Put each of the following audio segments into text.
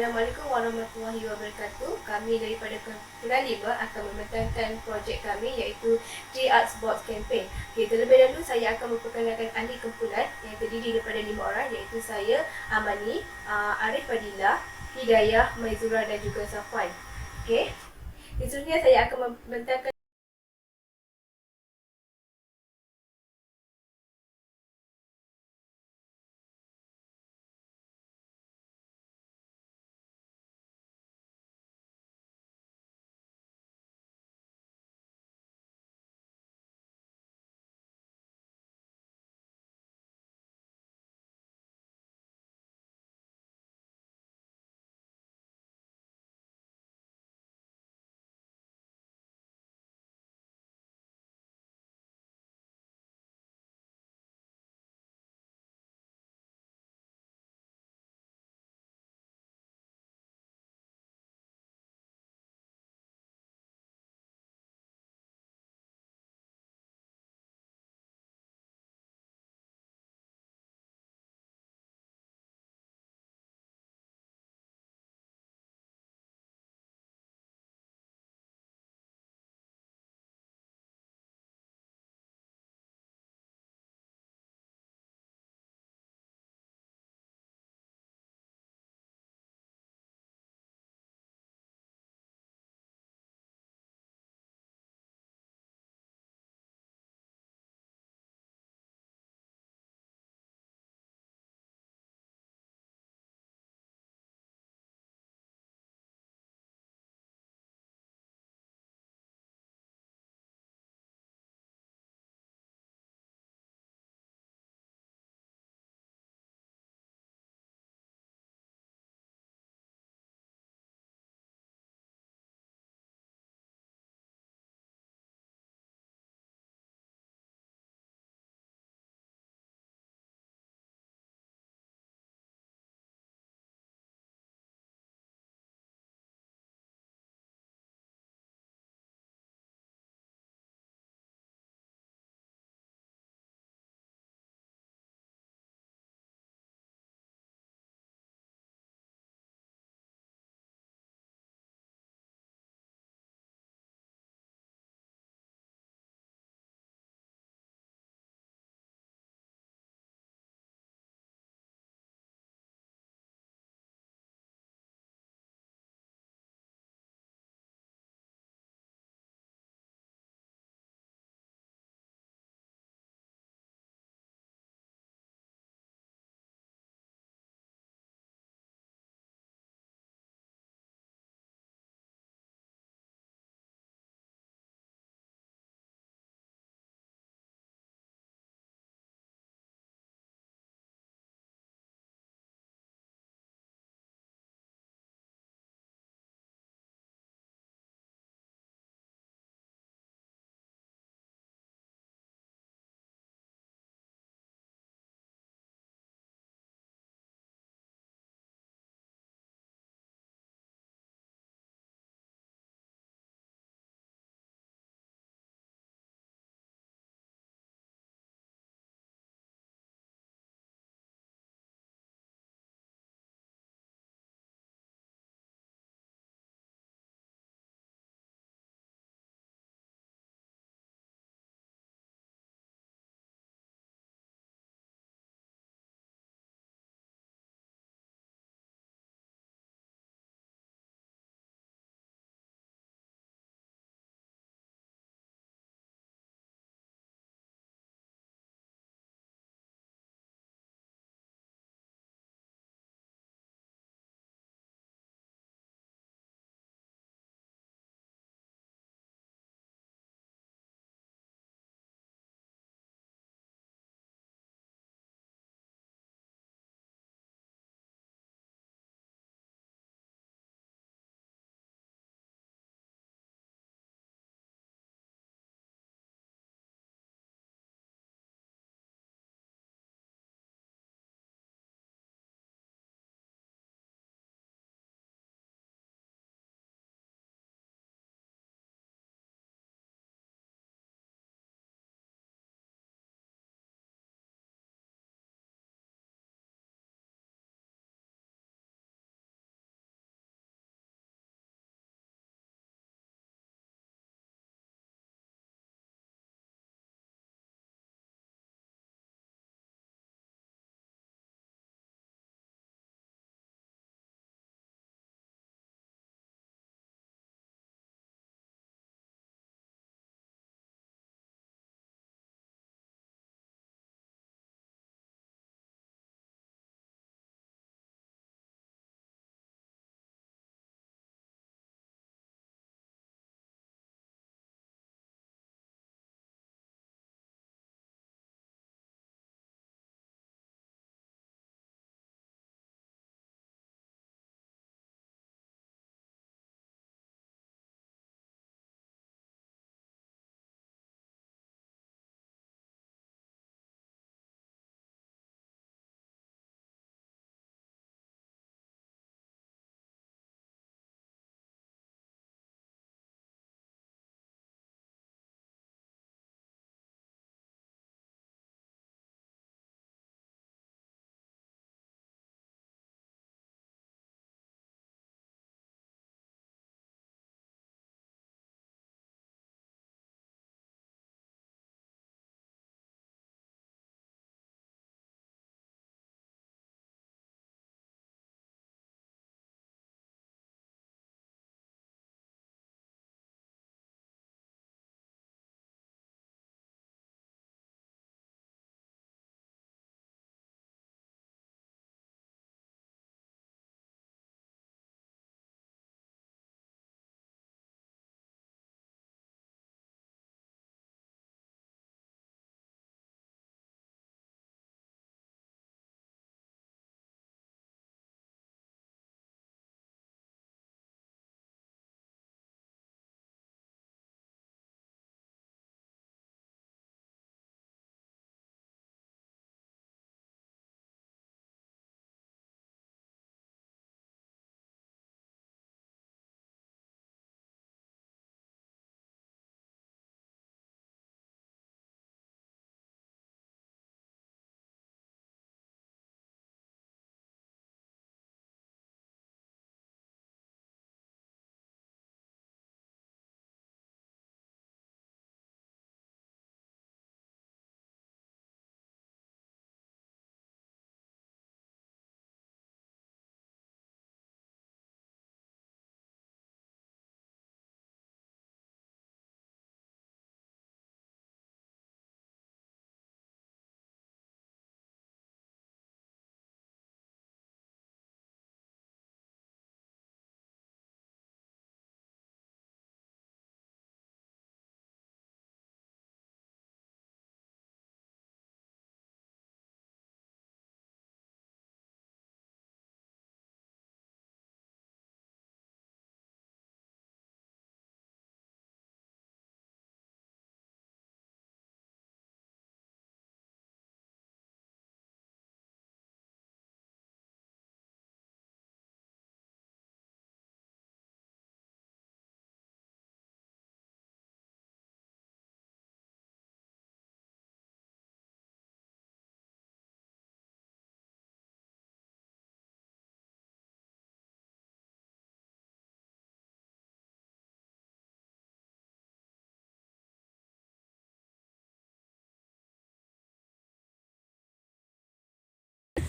Assalamualaikum warahmatullahi wabarakatuh. Kami daripada Kumpulan 5 akan membentangkan projek kami iaitu 3Arts Box Campaign. Okay, terlebih dahulu saya akan memperkenalkan ahli kumpulan yang terdiri daripada 5 orang iaitu saya, Amani, Arif Fadilah, Hidayah, Maizura dan juga Safwan. Okay. Seterusnya saya akan membentangkan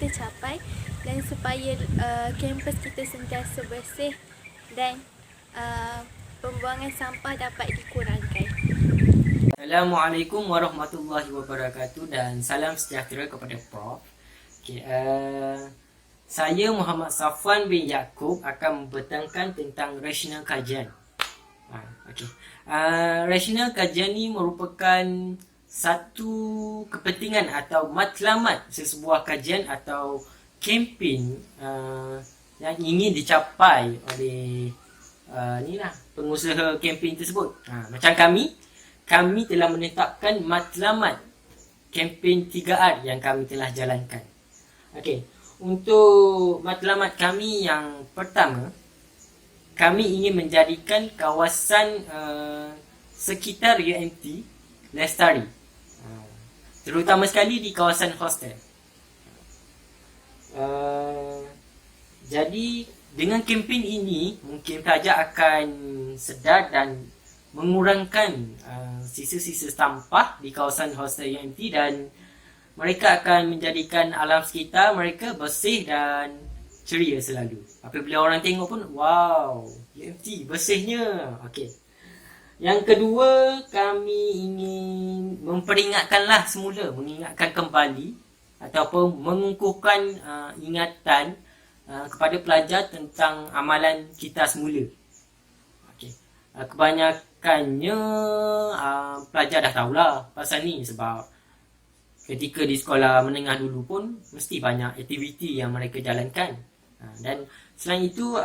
kita capai, dan supaya kampus kita sentiasa bersih dan pembuangan sampah dapat dikurangkan. Assalamualaikum warahmatullahi wabarakatuh dan salam sejahtera kepada Prof. Saya Muhammad Safwan bin Yaakob akan membentangkan tentang rasional kajian. Rasional kajian ni merupakan satu kepentingan atau matlamat sesebuah kajian atau kempen yang ingin dicapai oleh pengusaha kempen tersebut. Macam kami telah menetapkan matlamat kempen 3R yang kami telah jalankan. Untuk matlamat kami yang pertama, kami ingin menjadikan kawasan sekitar UMT lestari, terutama sekali di kawasan hostel. Jadi dengan kempen ini mungkin pelajar akan sedar dan mengurangkan sisa-sisa sampah di kawasan hostel UMT, dan mereka akan menjadikan alam sekitar mereka bersih dan ceria selalu. Apabila orang tengok pun, wow, UMT bersihnya. Yang kedua, kami ingin memperingatkanlah semula, mengingatkan kembali ataupun mengukuhkan ingatan kepada pelajar tentang amalan kita semula. Kebanyakannya pelajar dah tahulah pasal ni, sebab ketika di sekolah menengah dulu pun mesti banyak aktiviti yang mereka jalankan. Dan selain itu,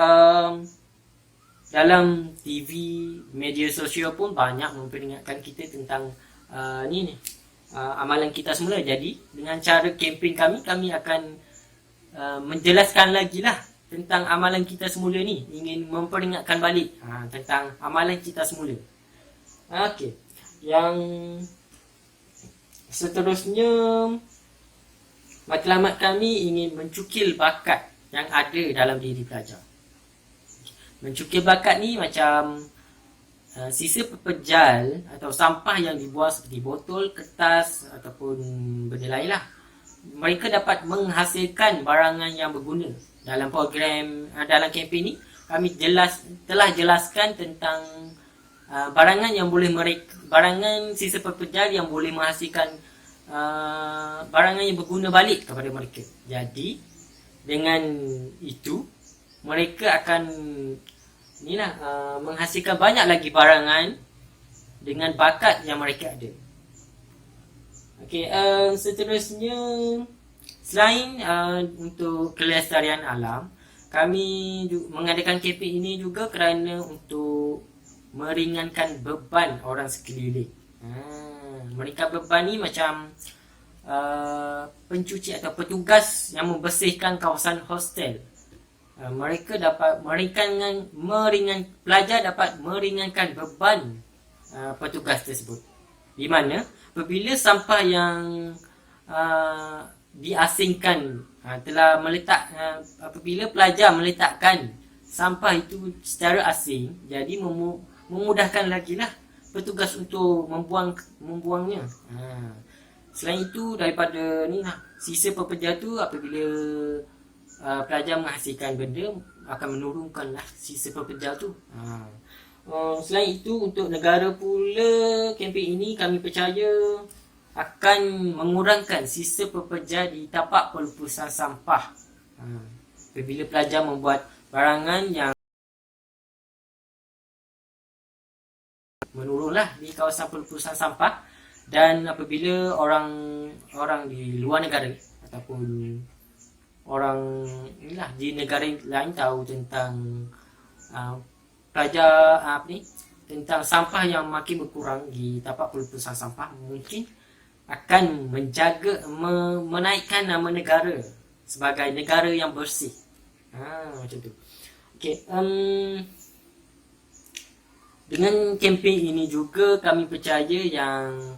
dalam TV, media sosial pun banyak memperingatkan kita tentang amalan kita semula. Jadi dengan cara kempen kami akan menjelaskan lagi lah tentang amalan kita semula ni, ingin memperingatkan balik tentang amalan kita semula. Yang seterusnya, matlamat kami ingin mencukil bakat yang ada dalam diri pelajar. Mencukil bakat ni macam sisa pepejal atau sampah yang dibuang seperti botol, kertas ataupun benda lain lah. Mereka dapat menghasilkan barangan yang berguna. Dalam program, dalam kempen ni, kami telah jelaskan tentang barangan sisa pepejal yang boleh menghasilkan barangan yang berguna balik kepada mereka. Jadi dengan itu mereka akan menghasilkan banyak lagi barangan dengan bakat yang mereka ada. Seterusnya, selain untuk kelestarian alam, kami mengadakan kempen ini juga kerana untuk meringankan beban orang sekeliling. Meringankan beban ni macam pencuci atau petugas yang membersihkan kawasan hostel. Mereka dapat pelajar dapat meringankan beban petugas tersebut. Di mana apabila sampah yang diasingkan apabila pelajar meletakkan sampah itu secara asing, jadi memudahkan lagi lah petugas untuk membuangnya. Selain itu, daripada sisa pepejal tu, apabila pelajar menghasilkan benda, akan menurunkan lah sisa pepejal tu. Selain itu, untuk negara pula, kempen ini kami percaya akan mengurangkan sisa pepejal di tapak pelupusan sampah. Apabila pelajar membuat barangan yang menurunlah di kawasan pelupusan sampah, dan apabila orang di luar negara ataupun orang di negara lain tahu tentang pelajar tentang sampah yang makin berkurang di tapak pelupusan sampah, mungkin akan menaikkan nama negara sebagai negara yang bersih. Macam tu. Dengan kempen ini juga kami percaya yang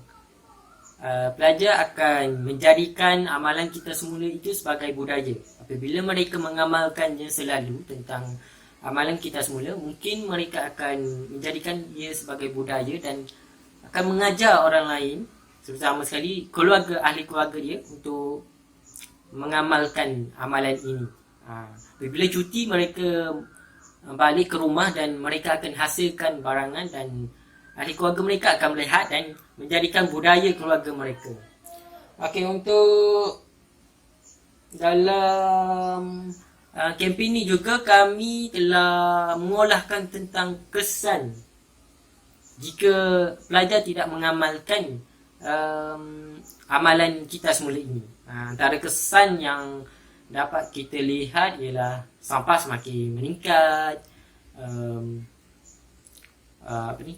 pelajar akan menjadikan amalan kita semula itu sebagai budaya. Apabila mereka mengamalkannya selalu tentang amalan kita semula, mungkin mereka akan menjadikan ia sebagai budaya dan akan mengajar orang lain, terutama sekali ahli keluarga dia, untuk mengamalkan amalan ini. Bila cuti, mereka balik ke rumah dan mereka akan hasilkan barangan dan ahli keluarga mereka akan melihat dan menjadikan budaya keluarga mereka. Okey, untuk dalam kempen ini juga kami telah mengolahkan tentang kesan jika pelajar tidak mengamalkan amalan kita semula ini. Antara kesan yang dapat kita lihat ialah sampah semakin meningkat,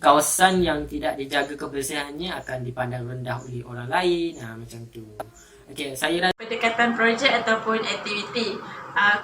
kawasan yang tidak dijaga kebersihannya akan dipandang rendah oleh orang lain, macam tu. Okey, saya rasa Pendekatan projek ataupun aktiviti.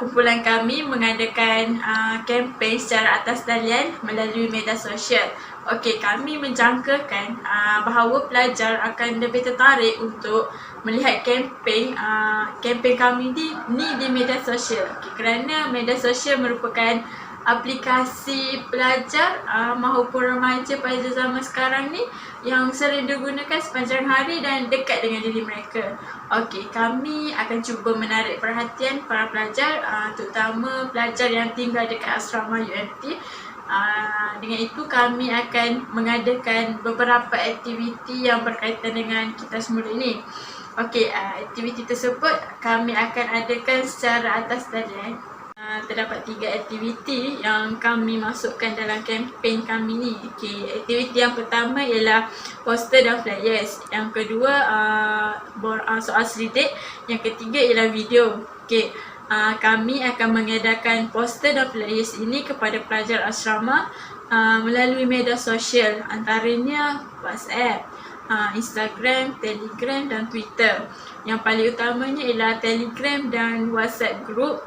Kumpulan kami mengadakan kempen secara atas talian melalui media sosial. Okey, kami menjangkakan bahawa pelajar akan lebih tertarik untuk melihat kempen kami ni di media sosial. Okay, kerana media sosial merupakan aplikasi pelajar maupun remaja pada zaman sekarang ni yang sering digunakan sepanjang hari dan dekat dengan diri mereka. Okey, kami akan cuba menarik perhatian para pelajar, terutama pelajar yang tinggal dekat asrama UMT. Dengan itu kami akan mengadakan beberapa aktiviti yang berkaitan dengan kita semula ini. Okey, aktiviti tersebut kami akan adakan secara atas talian. Terdapat 3 aktiviti yang kami masukkan dalam kempen kami ni. Okey, aktiviti yang pertama ialah poster dan flyers. Yang kedua soal selidik. Yang ketiga ialah video. Okey, kami akan mengadakan poster dan flyers ini kepada pelajar asrama melalui media sosial, antaranya WhatsApp, Instagram, Telegram dan Twitter. Yang paling utamanya ialah Telegram dan WhatsApp group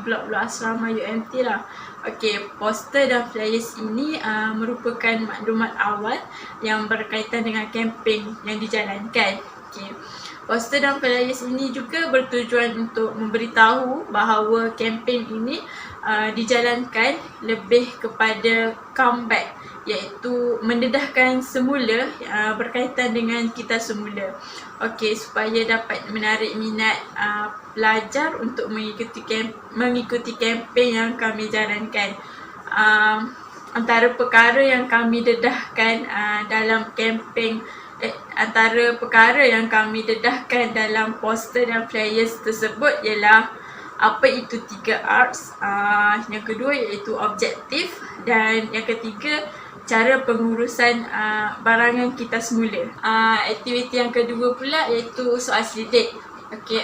blog-blog asrama UMT lah. Okey, poster dan flyers ini merupakan maklumat awal yang berkaitan dengan kempen yang dijalankan. Okey, poster dan flyers ini juga bertujuan untuk memberitahu bahawa kempen ini dijalankan lebih kepada comeback, iaitu mendedahkan semula berkaitan dengan kita semula. Okey, supaya dapat menarik minat pelajar untuk mengikuti kempen yang kami jalankan. Antara perkara yang kami dedahkan dalam kempen dalam poster dan flyers tersebut ialah apa itu 3Rs, yang kedua iaitu objektif, dan yang ketiga cara pengurusan barangan kita semula. Aktiviti yang kedua pula iaitu soal selidik. Okey,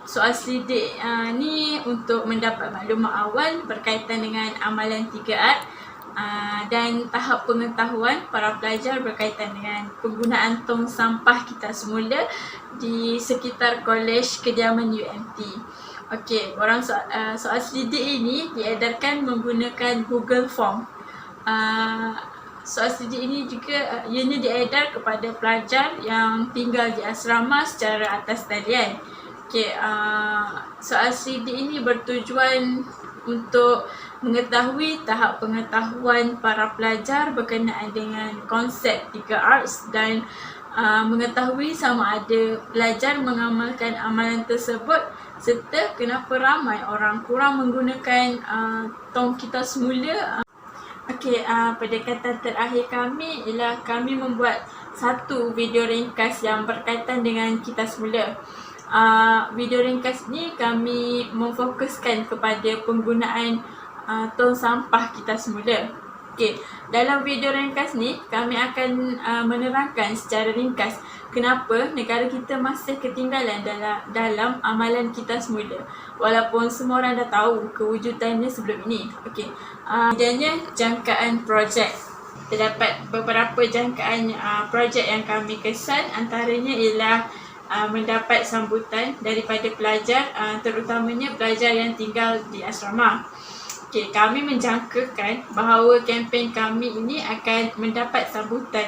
soal selidik ni untuk mendapat maklumat awal berkaitan dengan amalan 3R dan tahap pengetahuan para pelajar berkaitan dengan penggunaan tong sampah kita semula di sekitar Kolej Kediaman UMT. Okey, soal selidik ini diedarkan menggunakan Google Form. Soal selidik ini juga ianya diedar kepada pelajar yang tinggal di asrama secara atas talian. Okey, soal selidik ini bertujuan untuk mengetahui tahap pengetahuan para pelajar berkenaan dengan konsep 3Rs dan mengetahui sama ada pelajar mengamalkan amalan tersebut serta kenapa ramai orang kurang menggunakan tong kita semula. Okey, pendekatan terakhir kami ialah kami membuat satu video ringkas yang berkaitan dengan kita semula. Video ringkas ni kami memfokuskan kepada penggunaan tong sampah kita semula. Okey, dalam video ringkas ni kami akan menerangkan secara ringkas kenapa negara kita masih ketinggalan dalam amalan kita semula, walaupun semua orang dah tahu kewujudannya sebelum ini. Okey, kemudiannya jangkaan projek. Terdapat beberapa jangkaan projek yang kami kesan, antaranya ialah mendapat sambutan daripada pelajar, terutamanya pelajar yang tinggal di asrama. Okey, kami menjangkakan bahawa kempen kami ini akan mendapat sambutan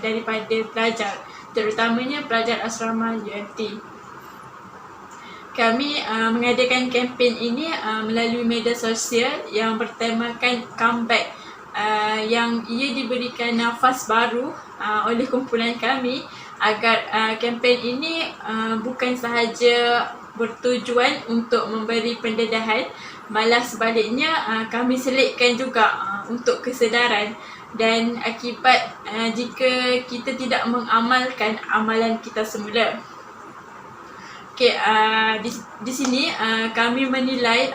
daripada pelajar, terutamanya pelajar asrama UMT. Kami mengadakan kempen ini melalui media sosial yang bertemakan comeback, yang ia diberikan nafas baru oleh kumpulan kami agar kempen ini bukan sahaja bertujuan untuk memberi pendedahan, malah sebaliknya kami selitkan juga untuk kesedaran dan akibat jika kita tidak mengamalkan amalan kita semula. Okey, di sini kami menilai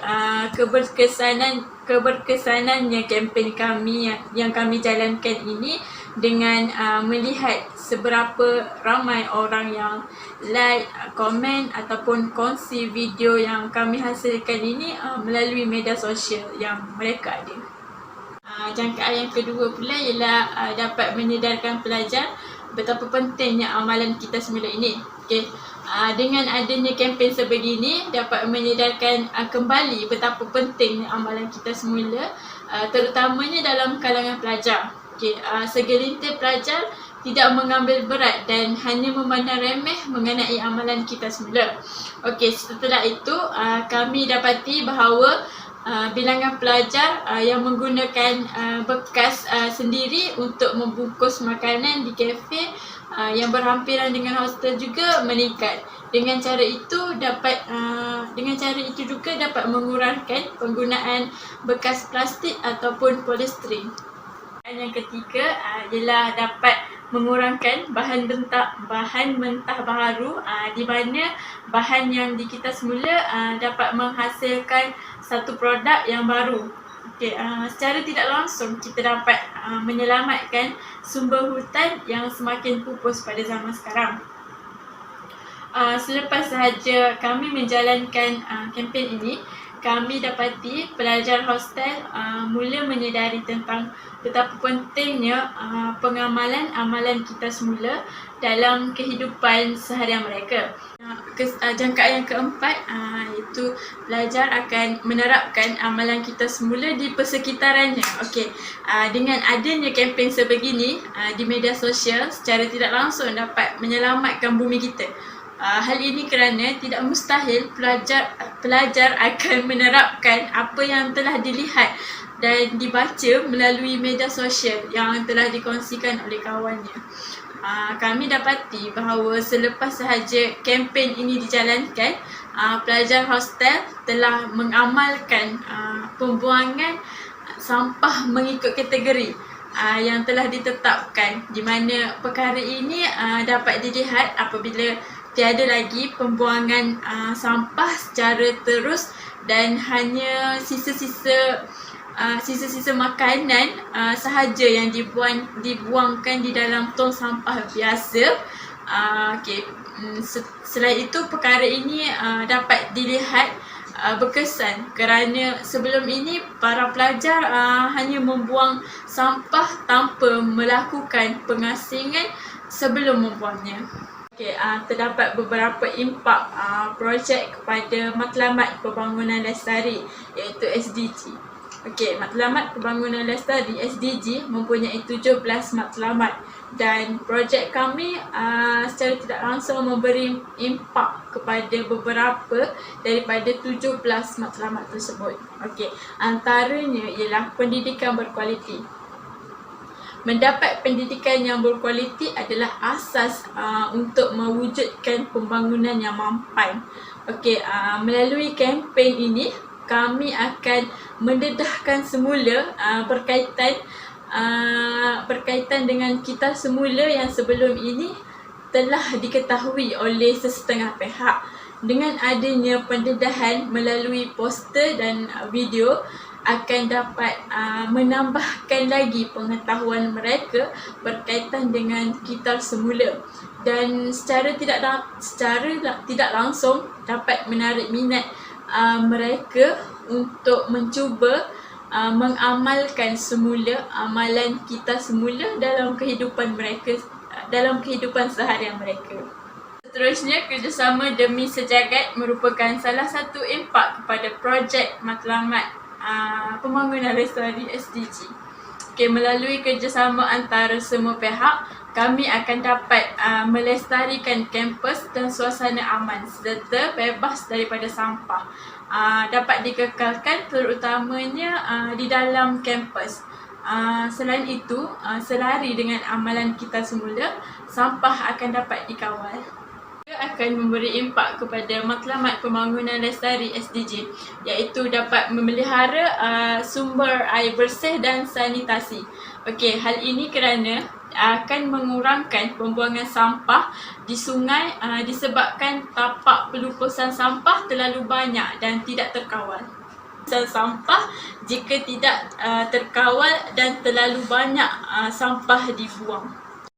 keberkesanannya kempen kami yang kami jalankan ini dengan melihat seberapa ramai orang yang like, komen ataupun kongsi video yang kami hasilkan ini melalui media sosial yang mereka ada. Jangkaan yang kedua pula ialah dapat menyedarkan pelajar betapa pentingnya amalan kita semula ini. Okay. Dengan adanya kempen sebegini dapat menyedarkan kembali betapa pentingnya amalan kita semula, terutamanya dalam kalangan pelajar. Okay. Segelintir pelajar tidak mengambil berat dan hanya memandang remeh mengenai amalan kita semula. Okey, setelah itu kami dapati bahawa bilangan pelajar yang menggunakan bekas sendiri untuk membungkus makanan di kafe yang berhampiran dengan hostel juga meningkat. Dengan cara itu juga dapat mengurangkan penggunaan bekas plastik ataupun polistiren. Dan yang ketiga ialah dapat mengurangkan bahan mentah baharu, di mana bahan yang di kita semula dapat menghasilkan satu produk yang baru. Okay, secara tidak langsung kita dapat menyelamatkan sumber hutan yang semakin pupus pada zaman sekarang. Selepas sahaja kami menjalankan kempen ini, kami dapati pelajar hostel mula menyedari tentang betapa pentingnya pengamalan amalan kita semula dalam kehidupan seharian mereka. Jangkaan yang keempat iaitu pelajar akan menerapkan amalan kita semula di persekitarannya. Okey, dengan adanya kempen sebegini di media sosial secara tidak langsung dapat menyelamatkan bumi kita. Hal ini kerana tidak mustahil pelajar akan menerapkan apa yang telah dilihat dan dibaca melalui media sosial yang telah dikongsikan oleh kawannya. Kami dapati bahawa selepas sahaja kempen ini dijalankan, pelajar hostel telah mengamalkan pembuangan sampah mengikut kategori yang telah ditetapkan, di mana perkara ini dapat dilihat apabila tiada lagi pembuangan sampah secara terus dan hanya sisa-sisa makanan sahaja yang dibuangkan di dalam tong sampah biasa. Okay. Selain itu, perkara ini dapat dilihat berkesan kerana sebelum ini para pelajar hanya membuang sampah tanpa melakukan pengasingan sebelum membuangnya. Okay, terdapat beberapa impak projek kepada Matlamat Pembangunan Lestari iaitu SDG. Okey, Matlamat Pembangunan Lestari SDG mempunyai 17 matlamat dan projek kami secara tidak langsung memberi impak kepada beberapa daripada 17 matlamat tersebut. Okey, antaranya ialah pendidikan berkualiti. Mendapat pendidikan yang berkualiti adalah asas untuk mewujudkan pembangunan yang mampan. Okey, melalui kempen ini kami akan mendedahkan semula berkaitan dengan kita semula yang sebelum ini telah diketahui oleh sesetengah pihak. Dengan adanya pendedahan melalui poster dan video akan dapat menambahkan lagi pengetahuan mereka berkaitan dengan kita semula dan secara tidak langsung dapat menarik minat mereka untuk mencuba mengamalkan semula amalan kita semula dalam kehidupan mereka, dalam kehidupan seharian mereka. Seterusnya, kerjasama demi sejagat merupakan salah satu impak kepada projek Matlamat Pembangunan Lestari SDG. Okay, melalui kerjasama antara semua pihak, kami akan dapat melestarikan kampus dan suasana aman serta bebas daripada sampah. Dapat dikekalkan terutamanya di dalam kampus. Selain itu, selari dengan amalan kita semula, sampah akan dapat dikawal. Ia akan memberi impak kepada matlamat pembangunan lestari SDG, iaitu dapat memelihara sumber air bersih dan sanitasi. Okey, hal ini kerana akan mengurangkan pembuangan sampah di sungai disebabkan tapak pelupusan sampah terlalu banyak dan tidak terkawal. Sampah jika tidak terkawal dan terlalu banyak sampah dibuang.